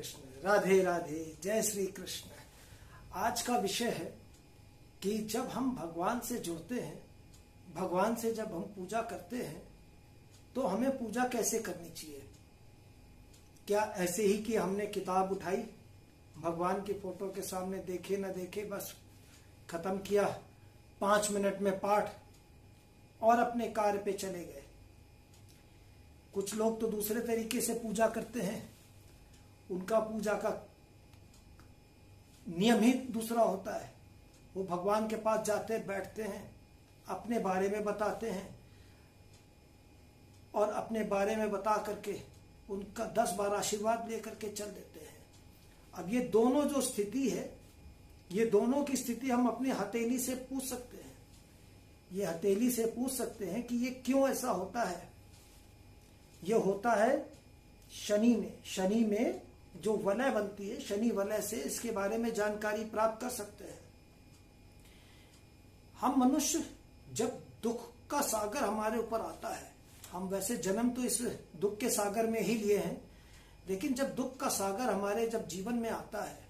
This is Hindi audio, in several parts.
कृष्ण। राधे राधे, जय श्री कृष्ण। आज का विषय है कि जब हम भगवान से जुड़ते हैं, भगवान से जब हम पूजा करते हैं तो हमें पूजा कैसे करनी चाहिए। क्या ऐसे ही कि हमने किताब उठाई, भगवान की फोटो के सामने देखे न देखे बस खत्म किया, 5 मिनट में पाठ और अपने कार्य पे चले गए। कुछ लोग तो दूसरे तरीके से पूजा करते हैं, उनका पूजा का नियम ही दूसरा होता है। वो भगवान के पास जाते बैठते हैं, अपने बारे में बताते हैं और अपने बारे में बता करके उनका 10-12 आशीर्वाद लेकर के चल देते हैं। अब ये दोनों जो स्थिति है, ये दोनों की स्थिति हम अपनी हथेली से पूछ सकते हैं। ये हथेली से पूछ सकते हैं कि ये क्यों ऐसा होता है। ये होता है शनि में। शनि में जो वलय बनती है, शनि वलय से इसके बारे में जानकारी प्राप्त कर सकते हैं। हम मनुष्य जब दुख का सागर हमारे ऊपर आता है, हम वैसे जन्म तो इस दुख के सागर में ही लिए हैं, लेकिन जब दुख का सागर हमारे जब जीवन में आता है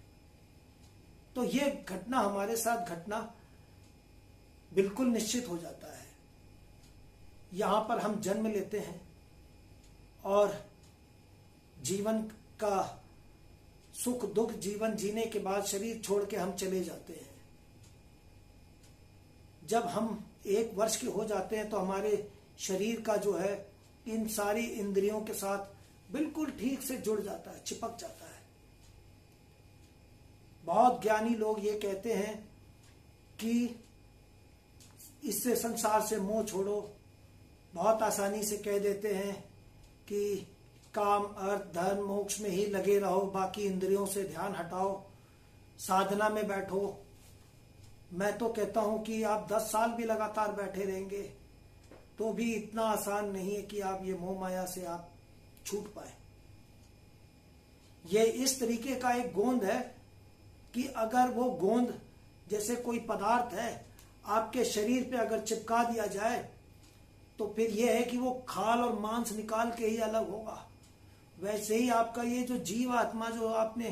तो ये घटना हमारे साथ घटना बिल्कुल निश्चित हो जाता है। यहां पर हम जन्म लेते हैं और जीवन का सुख दुख जीवन जीने के बाद शरीर छोड़ के हम चले जाते हैं। जब हम 1 वर्ष के हो जाते हैं तो हमारे शरीर का जो है इन सारी इंद्रियों के साथ बिल्कुल ठीक से जुड़ जाता है, चिपक जाता है। बहुत ज्ञानी लोग ये कहते हैं कि इससे संसार से मोह छोड़ो। बहुत आसानी से कह देते हैं कि काम अर्थ धर्म मोक्ष में ही लगे रहो, बाकी इंद्रियों से ध्यान हटाओ, साधना में बैठो। मैं तो कहता हूं कि आप 10 साल भी लगातार बैठे रहेंगे तो भी इतना आसान नहीं है कि आप ये मोह माया से आप छूट पाए। ये इस तरीके का एक गोंद है कि अगर वो गोंद जैसे कोई पदार्थ है आपके शरीर पे अगर चिपका दिया जाए तो फिर यह है कि वो खाल और मांस निकाल के ही अलग होगा। वैसे ही आपका ये जो जीव आत्मा जो आपने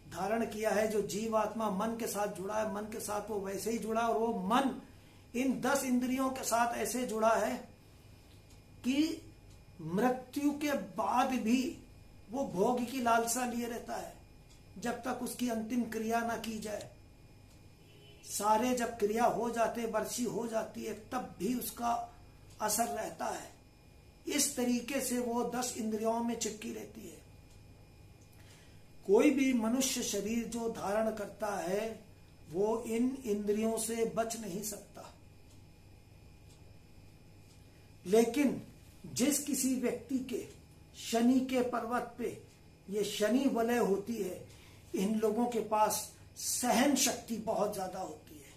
धारण किया है, जो जीव आत्मा मन के साथ जुड़ा है, मन के साथ वो वैसे ही जुड़ा, और वो मन इन 10 इंद्रियों के साथ ऐसे जुड़ा है कि मृत्यु के बाद भी वो भोग की लालसा लिए रहता है जब तक उसकी अंतिम क्रिया ना की जाए। सारे जब क्रिया हो जाते, वर्षी हो जाती है, तब भी उसका असर रहता है। इस तरीके से वो 10 इंद्रियों में चिपकी रहती है। कोई भी मनुष्य शरीर जो धारण करता है वो इन इंद्रियों से बच नहीं सकता। लेकिन जिस किसी व्यक्ति के शनि के पर्वत पे ये शनि वलय होती है, इन लोगों के पास सहन शक्ति बहुत ज्यादा होती है।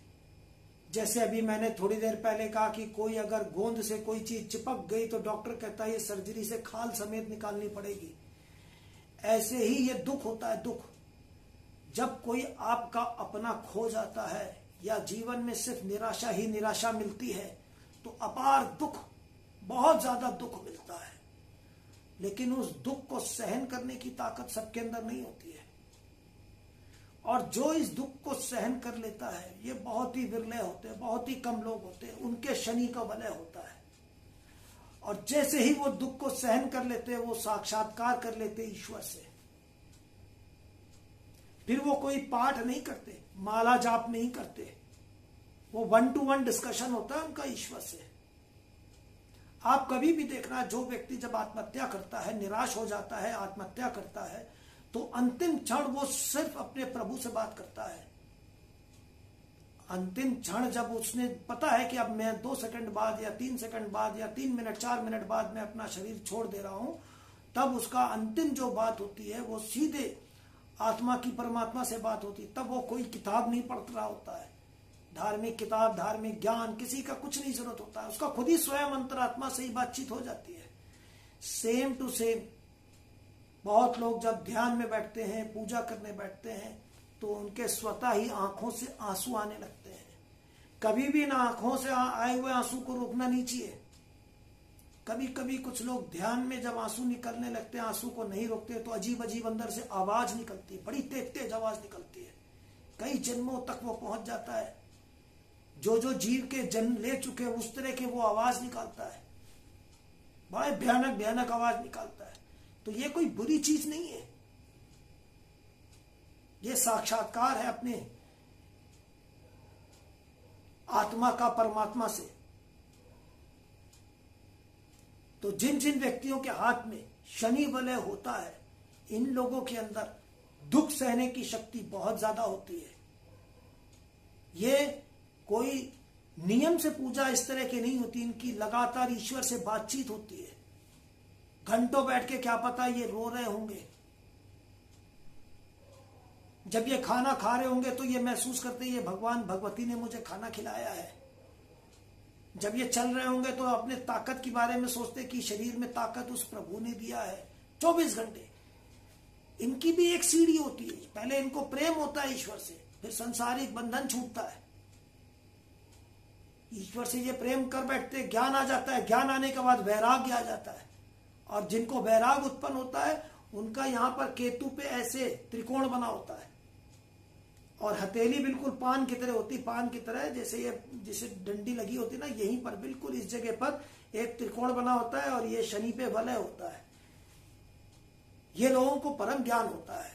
जैसे अभी मैंने थोड़ी देर पहले कहा कि कोई अगर गोंद से कोई चीज चिपक गई तो डॉक्टर कहता है ये सर्जरी से खाल समेत निकालनी पड़ेगी। ऐसे ही ये दुख होता है। दुख जब कोई आपका अपना खो जाता है या जीवन में सिर्फ निराशा ही निराशा मिलती है तो अपार दुख, बहुत ज्यादा दुख मिलता है। लेकिन उस दुख को सहन करने की ताकत सबके अंदर नहीं होती है, और जो इस दुख को सहन कर लेता है ये बहुत ही विरले होते हैं, बहुत ही कम लोग होते हैं, उनके शनि का वलय होता है। और जैसे ही वो दुख को सहन कर लेते हैं वो साक्षात्कार कर लेते हैं ईश्वर से। फिर वो कोई पाठ नहीं करते, माला जाप नहीं करते, वो 1-to-1 डिस्कशन होता है उनका ईश्वर से। आप कभी भी देखना, जो व्यक्ति जब आत्महत्या करता है, निराश हो जाता है, आत्महत्या करता है, तो अंतिम क्षण वो सिर्फ अपने प्रभु से बात करता है। अंतिम क्षण जब उसने पता है कि अब मैं 2 सेकंड बाद या 3 सेकंड बाद या 3 मिनट 4 मिनट बाद मैं अपना शरीर छोड़ दे रहा हूं, तब उसका अंतिम जो बात होती है वो सीधे आत्मा की परमात्मा से बात होती है। तब वो कोई किताब नहीं पढ़ रहा होता है, धार्मिक किताब, धार्मिक ज्ञान, किसी का कुछ नहीं जरूरत होता है। उसका खुद ही स्वयं अंतरात्मा से ही बातचीत हो जाती है। सेम टू सेम बहुत लोग जब ध्यान में बैठते हैं, पूजा करने बैठते हैं, तो उनके स्वतः ही आंखों से आंसू आने लगते हैं। कभी भी इन आंखों से आए हुए आंसू को रोकना नहीं चाहिए। कभी कभी कुछ लोग ध्यान में जब आंसू निकलने लगते हैं, आंसू को नहीं रोकते तो अजीब अजीब अंदर से आवाज निकलती है, बड़ी तेज तेज आवाज निकलती है, कई जन्मों तक वो पहुंच जाता है। जो जो जीव के जन्म ले चुके उस तरह के वो आवाज निकालता है, बड़े भयानक भयानक आवाज निकालता है। तो ये कोई बुरी चीज नहीं है, ये साक्षात्कार है अपने आत्मा का परमात्मा से। तो जिन जिन व्यक्तियों के हाथ में शनि वलय होता है, इन लोगों के अंदर दुख सहने की शक्ति बहुत ज्यादा होती है। ये कोई नियम से पूजा इस तरह की नहीं होती, इनकी लगातार ईश्वर से बातचीत होती है। घंटों बैठ के क्या पता ये रो रहे होंगे, जब ये खाना खा रहे होंगे तो ये महसूस करते ये भगवान भगवती ने मुझे खाना खिलाया है। जब ये चल रहे होंगे तो अपने ताकत के बारे में सोचते कि शरीर में ताकत उस प्रभु ने दिया है। 24 घंटे इनकी भी एक सीढ़ी होती है, पहले इनको प्रेम होता है ईश्वर से, फिर संसारिक बंधन छूटता है। ईश्वर से ये प्रेम कर बैठते, ज्ञान आ जाता है, ज्ञान आने के बाद वैराग्य आ जाता है, और जिनको वैराग उत्पन्न होता है उनका यहाँ पर केतु पे ऐसे त्रिकोण बना होता है, और हथेली बिल्कुल पान की तरह होती, पान की तरह जैसे ये जिसे डंडी लगी होती ना, यहीं पर बिल्कुल इस जगह पर एक त्रिकोण बना होता है, और ये शनि पे वलय होता है। ये लोगों को परम ज्ञान होता है,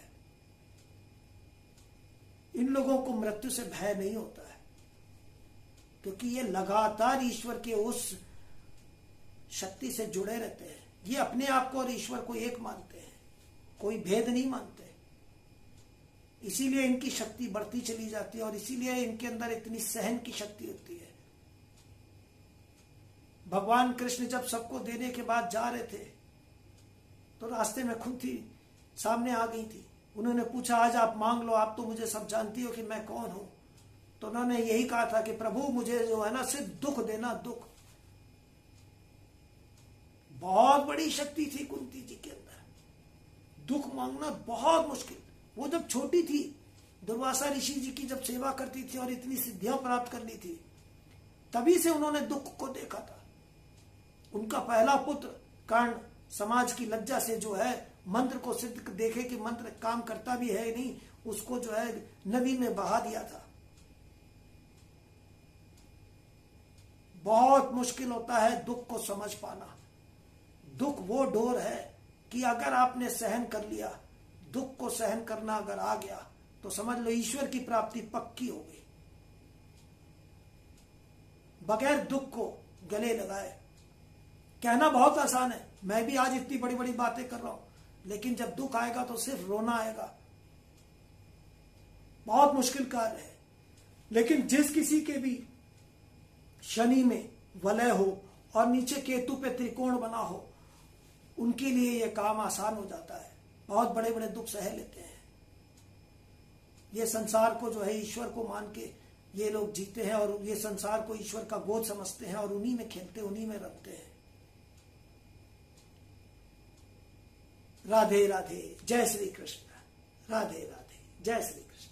इन लोगों को मृत्यु से भय नहीं होता है, क्योंकि ये लगातार ईश्वर के उस शक्ति से जुड़े रहते हैं। ये अपने आप को और ईश्वर को एक मानते हैं, कोई भेद नहीं मानते। इसीलिए इनकी शक्ति बढ़ती चली जाती है, और इसीलिए इनके अंदर इतनी सहन की शक्ति होती है। भगवान कृष्ण जब सबको देने के बाद जा रहे थे तो रास्ते में कुंती सामने आ गई थी। उन्होंने पूछा, आज आप मांग लो, आप तो मुझे सब जानती हो कि मैं कौन हूं। तो उन्होंने यही कहा था कि प्रभु मुझे जो है ना सिर्फ दुख देना, दुख। बहुत बड़ी शक्ति थी कुंती जी के अंदर, दुख मांगना बहुत मुश्किल। वो जब छोटी थी, दुर्वासा ऋषि जी की जब सेवा करती थी और इतनी सिद्धियां प्राप्त कर ली थी, तभी से उन्होंने दुख को देखा था। उनका पहला पुत्र कर्ण समाज की लज्जा से जो है मंत्र को सिद्ध देखे कि मंत्र काम करता भी है नहीं, उसको जो है नदी में बहा दिया था। बहुत मुश्किल होता है दुख को समझ पाना। दुख वो डोर है कि अगर आपने सहन कर लिया, दुख को सहन करना अगर आ गया, तो समझ लो ईश्वर की प्राप्ति पक्की हो गई। बगैर दुख को गले लगाए। कहना बहुत आसान है, मैं भी आज इतनी बड़ी बड़ी बातें कर रहा हूं, लेकिन जब दुख आएगा तो सिर्फ रोना आएगा। बहुत मुश्किल कार्य है। लेकिन जिस किसी के भी शनि में वलय हो और नीचे केतु पे त्रिकोण बना हो, उनके लिए यह काम आसान हो जाता है। बहुत बड़े बड़े दुख सह लेते हैं। ये संसार को जो है ईश्वर को मान के ये लोग जीते हैं, और ये संसार को ईश्वर का गोद समझते हैं, और उन्हीं में खेलते, उन्हीं में रखते हैं। राधे राधे, जय श्री कृष्ण। राधे राधे, जय श्री कृष्ण।